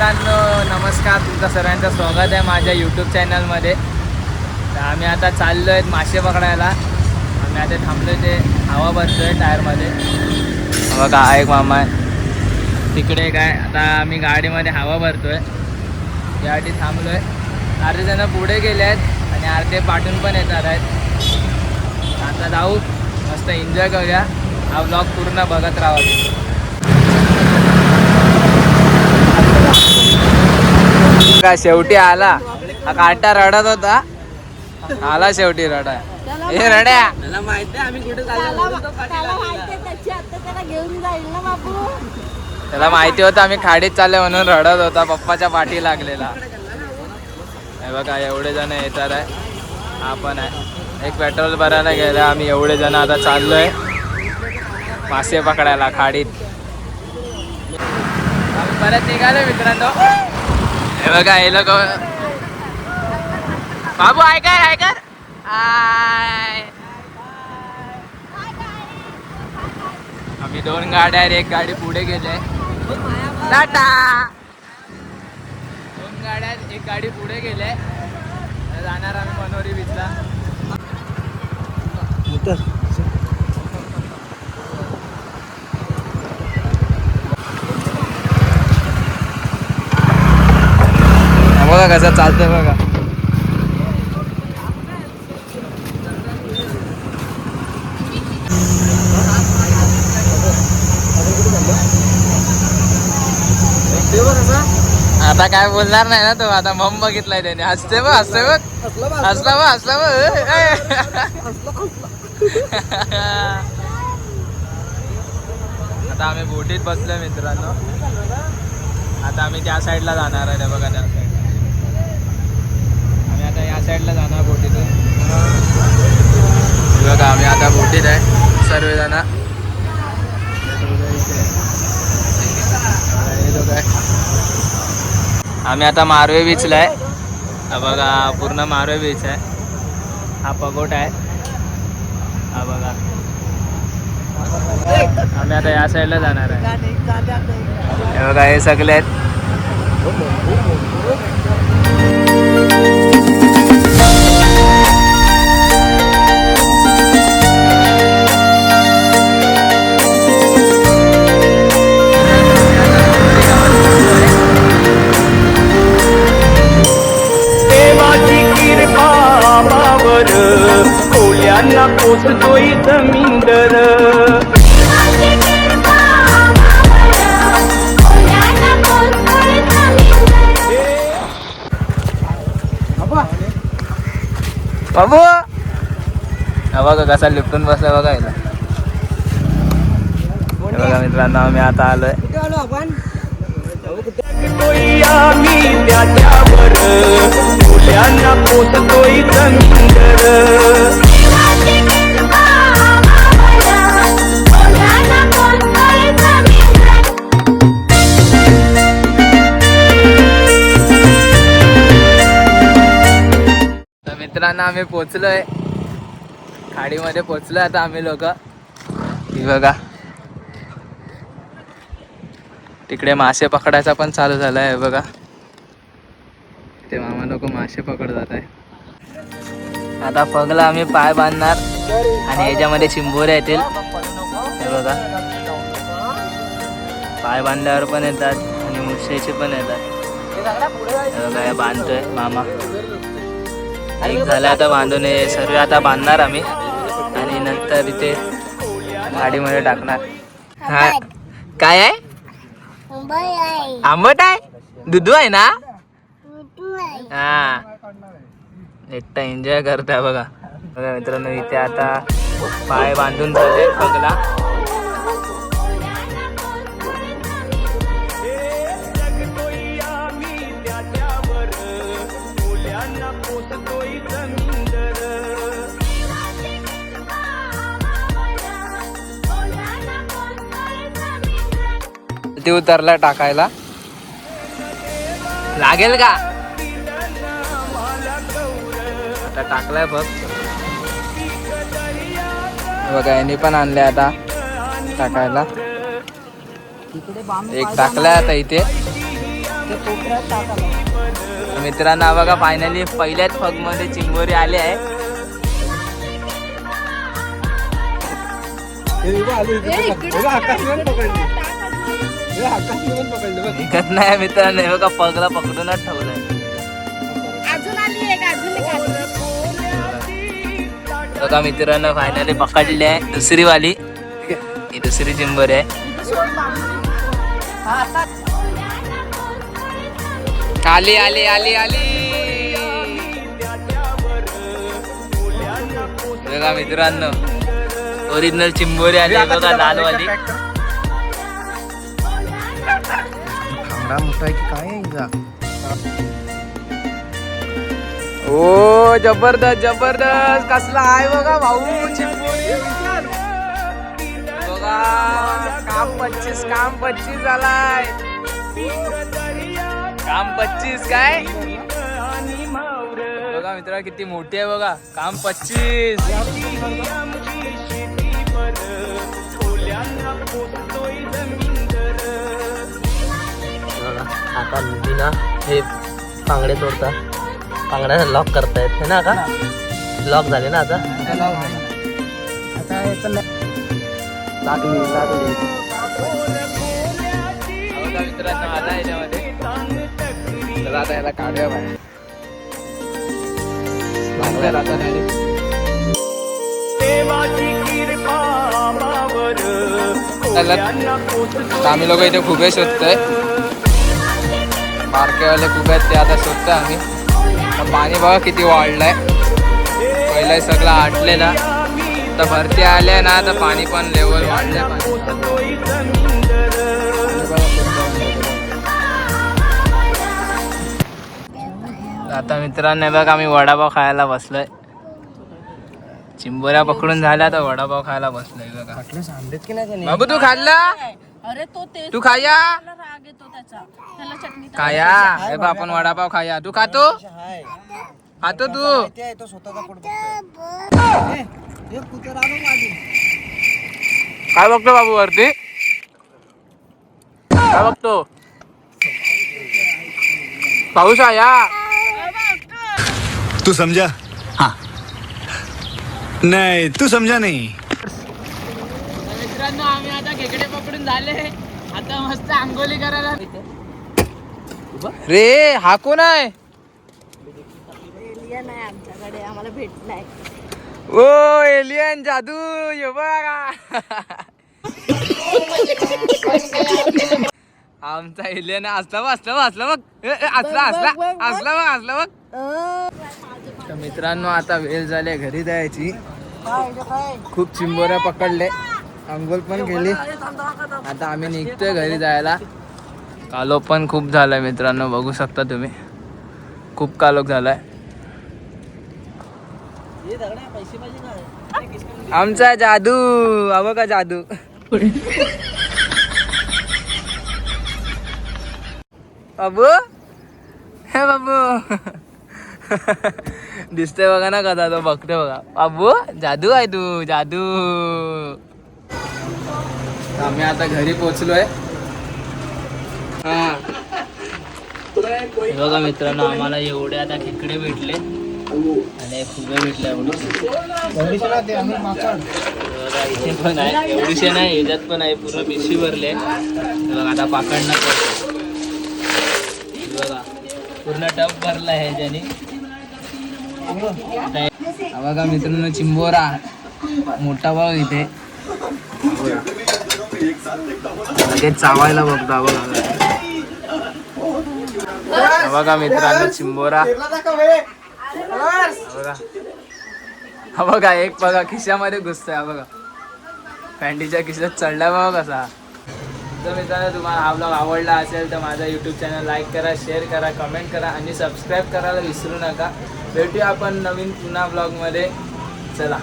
मित्रांनो नमस्कार, तुमचं सर्वांचं स्वागत आहे माझ्या यूट्यूब चॅनलमध्ये. तर आम्ही आता चाललो आहेत मासे पकडायला. आम्ही आता थांबलो ते हवा भरतो आहे टायरमध्ये. बघा एक मामा आहे तिकडे काय. आता आम्ही गाडीमध्ये हवा भरतो आहे यासाठी थांबलो आहे. अर्धे जण पुढे गेले आहेत आणि अर्धे पाठून पण येणार आहेत. आता जाऊ मस्त एन्जॉय करूया. हा व्लॉग पूर्ण बघत राहा. का शेवटी आला. हा काटा रडत होता, आला शेवटी रडा. हे रड्या त्याला माहिती आहे आम्ही कुठे त्याला माहिती होतं आम्ही खाडीत चालले म्हणून रडत होता. पप्पाच्या पाठी लागलेला. हे बघा एवढे जण येतात आहे. हा पण आहे. एक पेट्रोल भरायला गेला. आम्ही एवढे जण आता चाललोय मासे पकडायला खाडीत. आम्ही परत निघालो मित्रांनो. हे बघा हे लोक. बाबू ऐकर ऐकर आय. आम्ही दोन गाड्या आहेत. एक गाडी पुढे गेले टाटा. दोन गाड्या आहेत, एक गाडी पुढे गेले. जाणार आम्ही मनोरी बीचला. बघा कसं चालतंय बघा. आता काय बोलणार नाही ना तो. आता मम बघितलाय त्याने. हसते बघ हसते बघ हसला बघ हसला बघ. आता आम्ही बोटीत बसलोय मित्रांनो. आता आम्ही त्या साईडला जाणार आहे. बघा त्या साईडला आम्ही आता या साईडला जाणार बोटीतून. बघा आम्ही आता बोटीत आहे सर्वजण. आम्ही आता मारवे बीचला आहे. हा बघा पूर्ण मारवे बीच आहे. हा पगोट आहे. हा बघा आम्ही आता या साईडला जाणार आहे. हे बघा हे सगळे आहेत. कोल्यांना पोचतोय जमीनदर. बाबू हा बघा कसा लिफ्टून बसला बघा. याला बघा मित्रांनो आम्ही आता आलोय. आम्ही त्याच्यावर कोल्यांना पोचतोय जमीनदर. मित्रांनो आम्ही पोचलोय खाडीमध्ये पोचलोय आता आम्ही लोक. ही बघा तिकडे मासे पकडायचा पण चालू झाला आहे. बघा ते मामा लोक मासे पकडतात आहे. आता पगला आम्ही पाय बांधणार आणि याच्यामध्ये चिंबोऱ्या येतील. हे बघा पाय बांधल्यावर पण येतात आणि मुश्याचे पण येतात. हे बघा हे बांधतोय मामा. एक झालं आता बांधून. सर्व आता बांधणार आम्ही आणि नंतर इथे गाडीमध्ये टाकणार. हा काय आहे? आंबट आहे. दुधू आहे ना. हा एकटा एन्जॉय करताय बघा. बघा मित्रांनो इथे आता पाय बांधून झाले पगला. ते उतरला टाकायला लागेल का. आता टाकलाय बघ. बघा यांनी पण आणले आता टाकायला. एक टाकलाय आता इथे. मित्रांनो हा बघा फायनली पहिल्याच फग मध्ये चिंबोरी आले आहे. दिखत नाही मित्रांनो, हे बघा पगला पकडूनच ठेवलंय. बघा मित्रांनो फायनली पकडली आहे दुसरी वाली. ही दुसरी चिंबोरी आहे. आली आली आली आली. बघा मित्रांनो ओरिजिनल चिंबोरी आली बघा लालवाली. मोठा आहे की काय आहे? ओ जबरदस्त जबरदस्त कसला आहे बघा भाऊ चिंबोरी. बघा काम 25 झालाय. काम 25 काय बघा मित्रा किती मोठी आहे बघा. काम 25. आता ना हे बांगडे तोडतात, बांगड्या लॉक करतायत हे ना का लॉक झाले ना आता. मित्रांनो आला याच्यामध्ये. चला आता याला काढूया बाहेर. आम्ही लोक इथे खुबे शोधतोय. बारकेवाले खुबे आहेत ते आता शोधतोय आम्ही. पाणी बघा किती वाढलंय. पहिलं सगळं आटलेला, आता भरती आले ना तर पाणी पण लेवल वाढलंय. आता मित्रांनो बघा आम्ही वडापाव खायला बसलोय. चिंबोऱ्या पकडून झाल्या तर वडापाव खायला बसलोय बघा. बाबू तू खाल्ला? अरे तो तू खाया राग येतो त्याला चटणी खाया. हे बघ आपण वडापाव खाया. तू खातो? खातो तू? काय बघतो बाबू वरती? काय बघतो? पाऊस आया. तू समझा? हाँ. नहीं तू समझा नहीं. मित्रांनो आम्ही आता खेकडे पकडून झाले. आता मस्त आंघोळी करायला. रे हा कोण आहे? एलियन आहे आमच्याकडे, आम्हाला भेटलाय. ओ एलियन जादू ये बघा. आमचा एलियन असला बघ तर मित्रांनो आता वेळ झाली घरी जायची. खूप चिंबोऱ्या पकडले, अंघोळ पण केली. आता आम्ही निघतोय घरी जायला. कालोख पण खूप झालाय मित्रांनो, बघू शकता तुम्ही. खूप कालोख झालाय. आमचा जादू हवं का जादू. बाबू हे बाबू दिसतंय बघा ना कसा तो बघतोय बघा. बाबू जादू आहे तू जादू. आम्ही आता घरी पोचलोय. बघा मित्रांनो आम्हाला एवढे आता खेकडे भेटले आणि खुबे भेटले. इथे पण आहे, एवढीशे नाही याच्यात पण आहे. पूर्ण पिशवी भरले बघा. आता पाकडणं बघा पूर्ण टप भरला आहे ह्याच्याने. बघा मित्रांनो चिंबोरा मोठा बघ इथे. चावायला बघता बघा. बघा मित्रांनो चिंबोरा बघा. हा बघा एक बघा खिशामध्ये घुसतोय. हा बघा पॅन्टीच्या खिशात चढला बघा कसा. तर मित्रांनो तुम्हाला हा ब्लॉग आवडला असेल तर माझा यूट्यूब चॅनल लाईक करा, शेअर करा, कमेंट करा आणि सबस्क्राईब करायला विसरू नका. भेटूया आपण नवीन पुन्हा ब्लॉगमध्ये. चला.